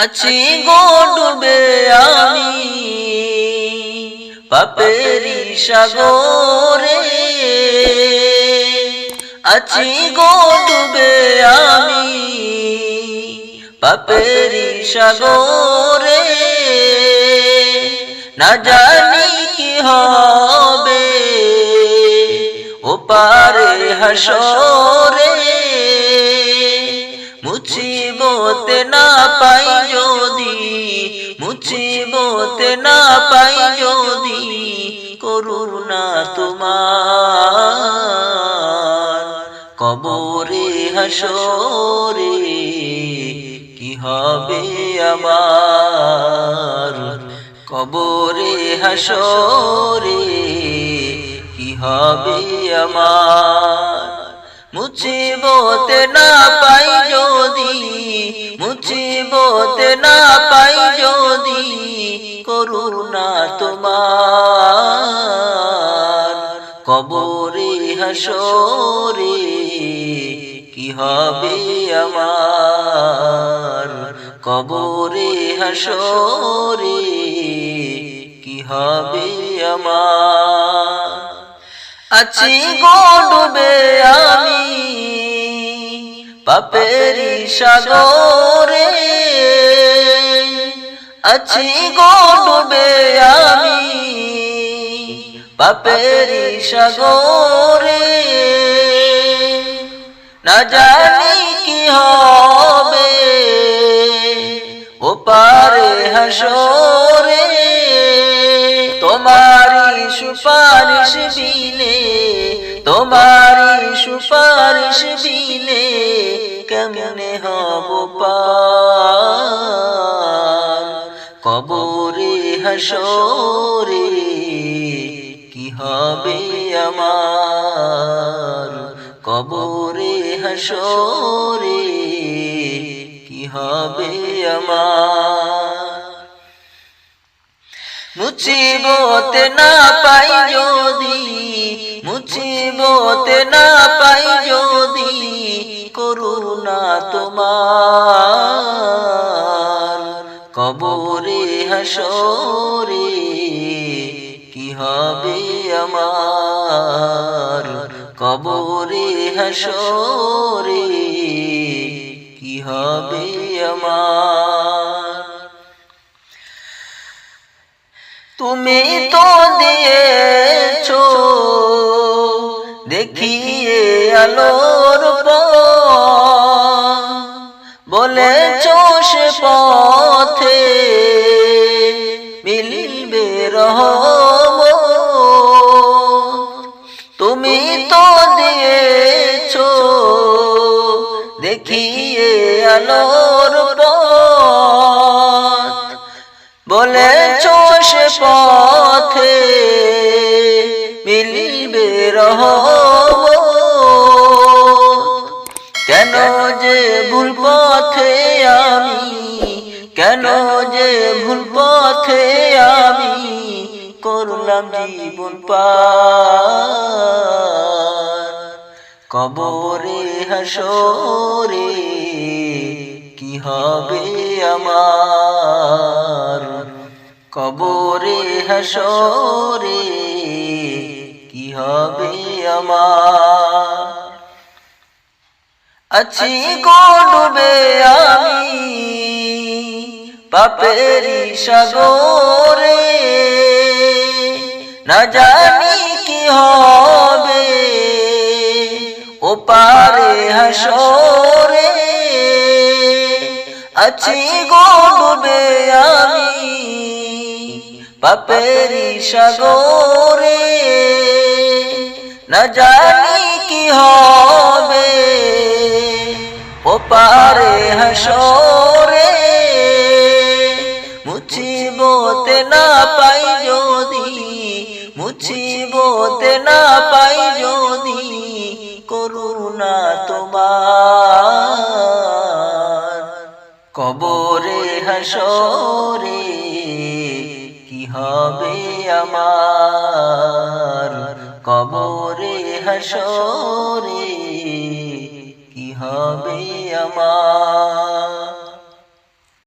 আছি গো ডুবে আমি পাপেরি সাগরে, আছি গো ডুবে আমি পাপেরি সাগরে, না জানি কি হবে ওপারে হাসরে, মুছিবতে না পাই যদি, মুছিবতে না পাই যদি, করুণা তোমার কবরে হাসরে কি হবে আমার, কবরে হাসরে কি হবে আমার, মুছিবতে না পাই যদি, মুছিবতে না পাই যদি, করুণা তোমার কবরে হাসরে কি হবে আমার, কবরে হাসরে কি হবে আমার। আছি গো ডুবে আমি পাপেরি সাগরে, আছি গো ডুবে আমি পাপেরি সাগরে, না জানি কি হবে ওপারে হাসরে, তোমারি সুপারিশ বিনে, তোমারি সুপারিশ বিনে কেমনে হব পার, কবরে হাসরে কি হবে আমার, কবরে হাসরে কি হবে আমার। মুছিবতে না পাই যদি, মুছিবতে না পাই যদি, করুণা তোমার কবরে হাসরে কি হবে আমার, কবরে হাসরে কি হবে আমার। তুমি তো দিয়েছো দেখিয়ে আলোর পথ, বলেছো সে পথে মিলবে রহমত, তুমি তো দিয়েছো দেখিয়ে আলোর পথ, বলেছো সে পথে মিলবে রহমত, কেন যে ভুল পথে আমি, কেন যে ভুল পথে আমি করলাম জীবন পার, কবরে হাসরে কি হবে আমার, কবরে হাসরে কি হবে আমার। আছি গো ডুবে আমি পাপেরি সাগরে, না জানি কি হবে ওপারে হাসরে, আছি গো ডুবে আমি পাপেরি সাগরে, না জানি কি হবে ওপারে হাসরে, মুছিবতে না পাই যদি, মুছিবতে না পাই যদি, করুণা তোমার কবরে হাসরে কি হবে আমার, কবরে হাসরে কি হবে আমার।